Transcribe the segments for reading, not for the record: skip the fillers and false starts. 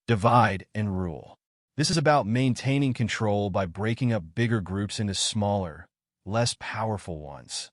Divide and rule. This is about maintaining control by breaking up bigger groups into smaller, less powerful ones.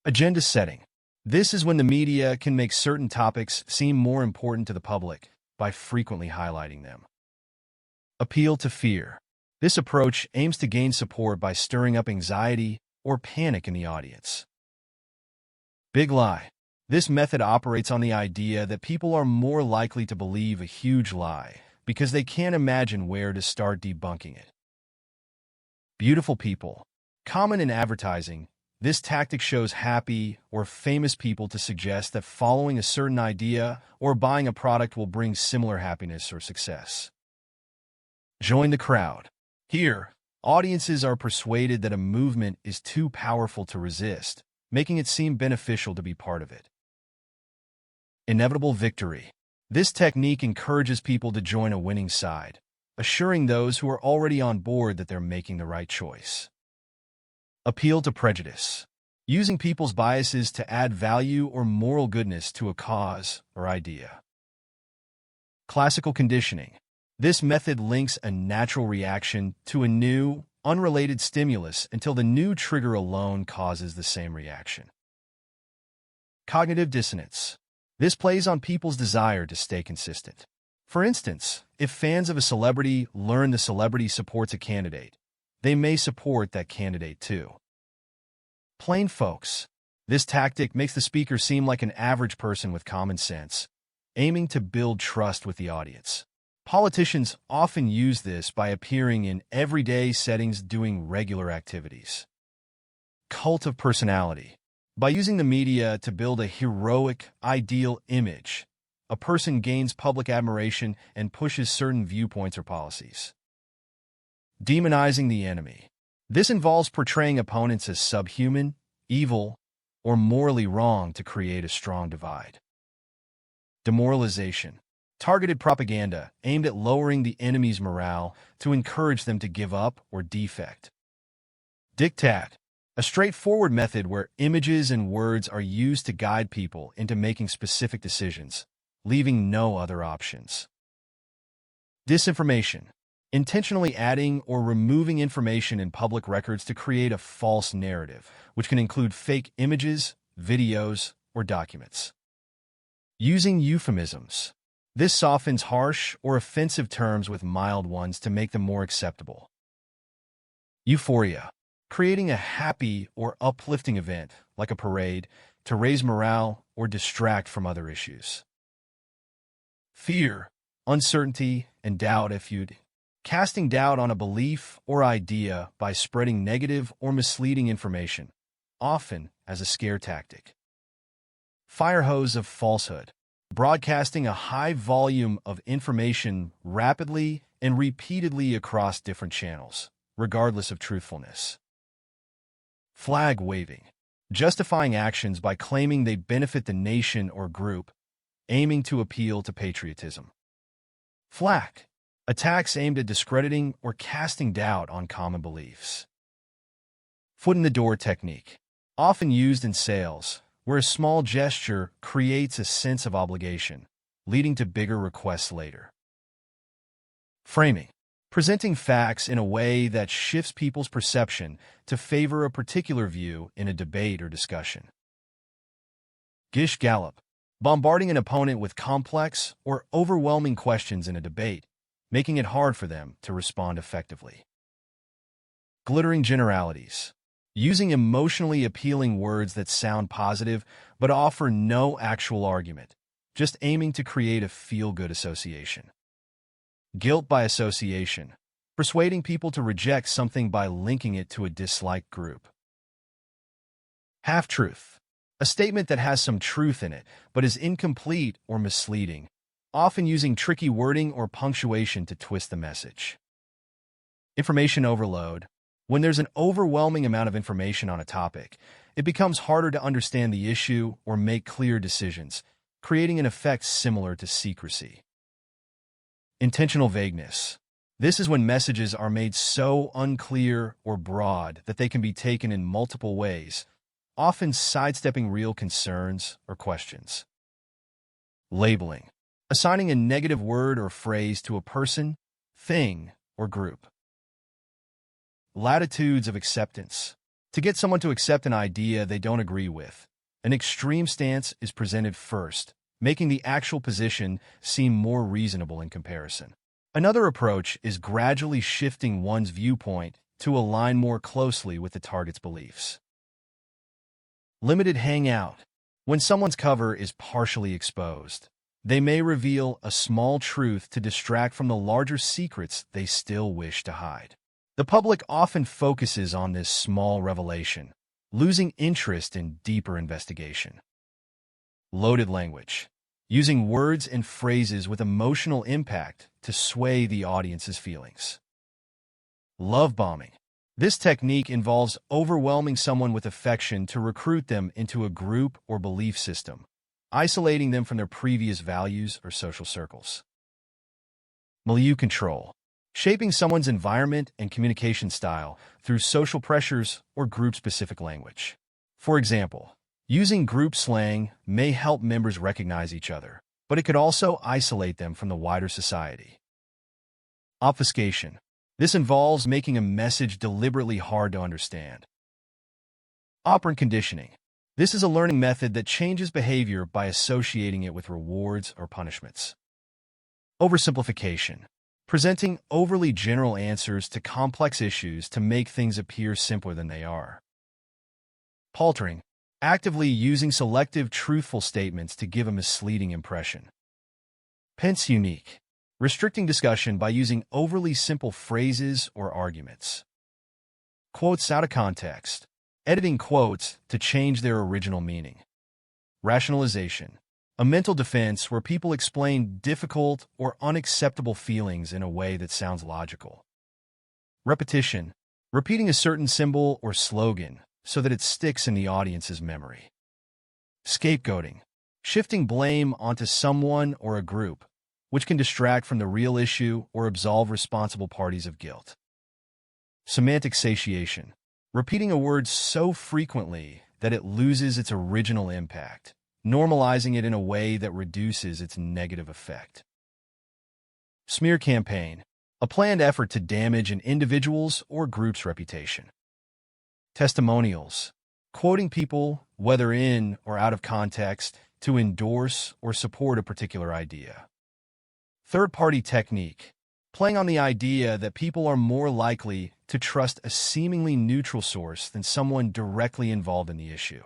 Agenda setting. This is when the media can make certain topics seem more important to the public by frequently highlighting them. Appeal to fear. This approach aims to gain support by stirring up anxiety or panic in the audience. Big lie. This method operates on the idea that people are more likely to believe a huge lie because they can't imagine where to start debunking it. Beautiful people. Common in advertising, this tactic shows happy or famous people to suggest that following a certain idea or buying a product will bring similar happiness or success. Join the crowd. Here, audiences are persuaded that a movement is too powerful to resist, making it seem beneficial to be part of it. Inevitable victory. This technique encourages people to join a winning side, assuring those who are already on board that they're making the right choice. Appeal to prejudice. Using people's biases to add value or moral goodness to a cause or idea. Classical conditioning. This method links a natural reaction to a new, unrelated stimulus until the new trigger alone causes the same reaction. Cognitive dissonance. This plays on people's desire to stay consistent. For instance, if fans of a celebrity learn the celebrity supports a candidate, they may support that candidate too. Plain folks. This tactic makes the speaker seem like an average person with common sense, aiming to build trust with the audience. Politicians often use this by appearing in everyday settings doing regular activities. Cult of personality. By using the media to build a heroic, ideal image, a person gains public admiration and pushes certain viewpoints or policies. Demonizing the enemy. This involves portraying opponents as subhuman, evil, or morally wrong to create a strong divide. Demoralization. Targeted propaganda aimed at lowering the enemy's morale to encourage them to give up or defect. Diktat. A straightforward method where images and words are used to guide people into making specific decisions, leaving no other options. Disinformation. Intentionally adding or removing information in public records to create a false narrative, which can include fake images, videos, or documents. Using euphemisms. This softens harsh or offensive terms with mild ones to make them more acceptable. Euphoria. Creating a happy or uplifting event, like a parade, to raise morale or distract from other issues. Fear, uncertainty, and doubt. Casting doubt on a belief or idea by spreading negative or misleading information, often as a scare tactic. Firehose of Falsehood. Broadcasting a high volume of information rapidly and repeatedly across different channels, regardless of truthfulness. Flag waving. Justifying actions by claiming they benefit the nation or group, aiming to appeal to patriotism. Flack. Attacks aimed at discrediting or casting doubt on common beliefs. Foot-in-the-door technique. Often used in sales, where a small gesture creates a sense of obligation, leading to bigger requests later. Framing. Presenting facts in a way that shifts people's perception to favor a particular view in a debate or discussion. Gish gallop. Bombarding an opponent with complex or overwhelming questions in a debate, making it hard for them to respond effectively. Glittering generalities. Using emotionally appealing words that sound positive but offer no actual argument, just aiming to create a feel-good association. Guilt by association. Persuading people to reject something by linking it to a disliked group. Half-truth. A statement that has some truth in it but is incomplete or misleading, often using tricky wording or punctuation to twist the message. Information overload. When there's an overwhelming amount of information on a topic, it becomes harder to understand the issue or make clear decisions, creating an effect similar to secrecy. Intentional vagueness. This is when messages are made so unclear or broad that they can be taken in multiple ways, often sidestepping real concerns or questions. Labeling. assigning a negative word or phrase to a person, thing, or group. Latitudes of acceptance. To get someone to accept an idea they don't agree with, an extreme stance is presented first, making the actual position seem more reasonable in comparison. Another approach is gradually shifting one's viewpoint to align more closely with the target's beliefs. Limited hangout. When someone's cover is partially exposed, they may reveal a small truth to distract from the larger secrets they still wish to hide. The public often focuses on this small revelation, losing interest in deeper investigation. Loaded language. Using words and phrases with emotional impact to sway the audience's feelings. Love bombing. This technique involves overwhelming someone with affection to recruit them into a group or belief system, isolating them from their previous values or social circles. Milieu control. Shaping someone's environment and communication style through social pressures or group-specific language. For example, using group slang may help members recognize each other, but it could also isolate them from the wider society. Obfuscation. This involves making a message deliberately hard to understand. Operant conditioning. This is a learning method that changes behavior by associating it with rewards or punishments. Oversimplification. Presenting overly general answers to complex issues to make things appear simpler than they are. Paltering. Actively using selective, truthful statements to give a misleading impression. Pense unique. Restricting discussion by using overly simple phrases or arguments. Quotes out of context. Editing quotes to change their original meaning. Rationalization. A mental defense where people explain difficult or unacceptable feelings in a way that sounds logical. Repetition. Repeating a certain symbol or slogan so that it sticks in the audience's memory. Scapegoating. Shifting blame onto someone or a group, which can distract from the real issue or absolve responsible parties of guilt. Semantic satiation. Repeating a word so frequently that it loses its original impact, normalizing it in a way that reduces its negative effect. Smear campaign. A planned effort to damage an individual's or group's reputation. Testimonials. Quoting people, whether in or out of context, to endorse or support a particular idea. Third-party technique. Playing on the idea that people are more likely to trust a seemingly neutral source than someone directly involved in the issue.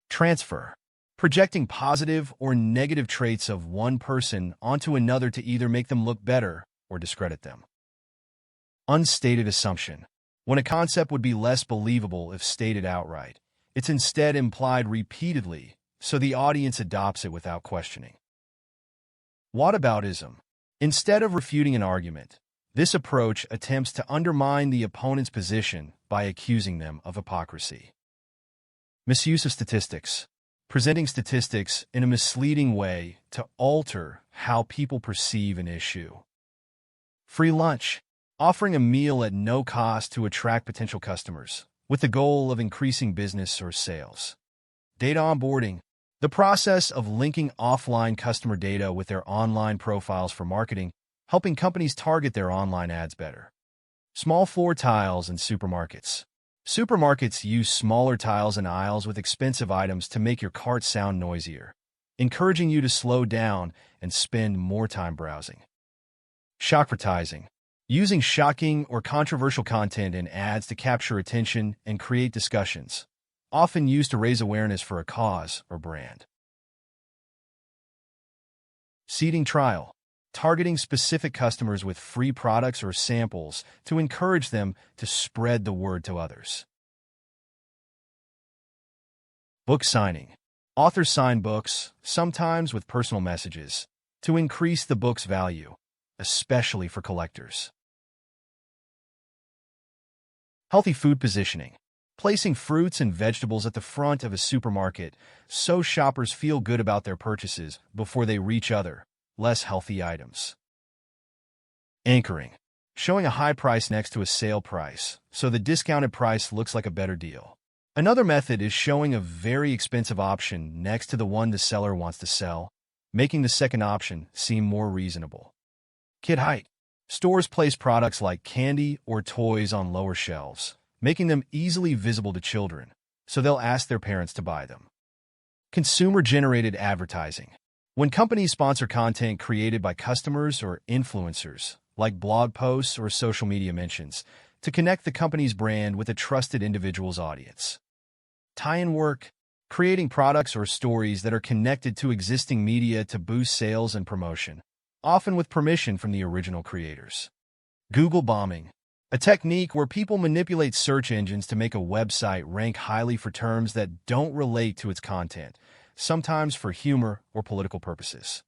Transfer. Projecting positive or negative traits of one person onto another to either make them look better or discredit them. Unstated assumption. When a concept would be less believable if stated outright, it's instead implied repeatedly, so the audience adopts it without questioning. Whataboutism. Instead of refuting an argument, this approach attempts to undermine the opponent's position by accusing them of hypocrisy. Misuse of statistics. Presenting statistics in a misleading way to alter how people perceive an issue. Free lunch. Offering a meal at no cost to attract potential customers, with the goal of increasing business or sales. Data onboarding. The process of linking offline customer data with their online profiles for marketing, helping companies target their online ads better. Small floor tiles in supermarkets. Supermarkets use smaller tiles and aisles with expensive items to make your cart sound noisier, encouraging you to slow down and spend more time browsing. Shockvertising. Using shocking or controversial content in ads to capture attention and create discussions, often used to raise awareness for a cause or brand. Seeding trial. Targeting specific customers with free products or samples to encourage them to spread the word to others. Book signing. Authors sign books, sometimes with personal messages, to increase the book's value, especially for collectors. Healthy food positioning. Placing fruits and vegetables at the front of a supermarket so shoppers feel good about their purchases before they reach other, less healthy items. Anchoring. Showing a high price next to a sale price, so the discounted price looks like a better deal. Another method is showing a very expensive option next to the one the seller wants to sell, making the second option seem more reasonable. Kid height. Stores place products like candy or toys on lower shelves, making them easily visible to children, so they'll ask their parents to buy them. Consumer-generated advertising. When companies sponsor content created by customers or influencers, like blog posts or social media mentions, to connect the company's brand with a trusted individual's audience. Tie-in work. Creating products or stories that are connected to existing media to boost sales and promotion, often with permission from the original creators. Google bombing. A technique where people manipulate search engines to make a website rank highly for terms that don't relate to its content, sometimes for humor or political purposes.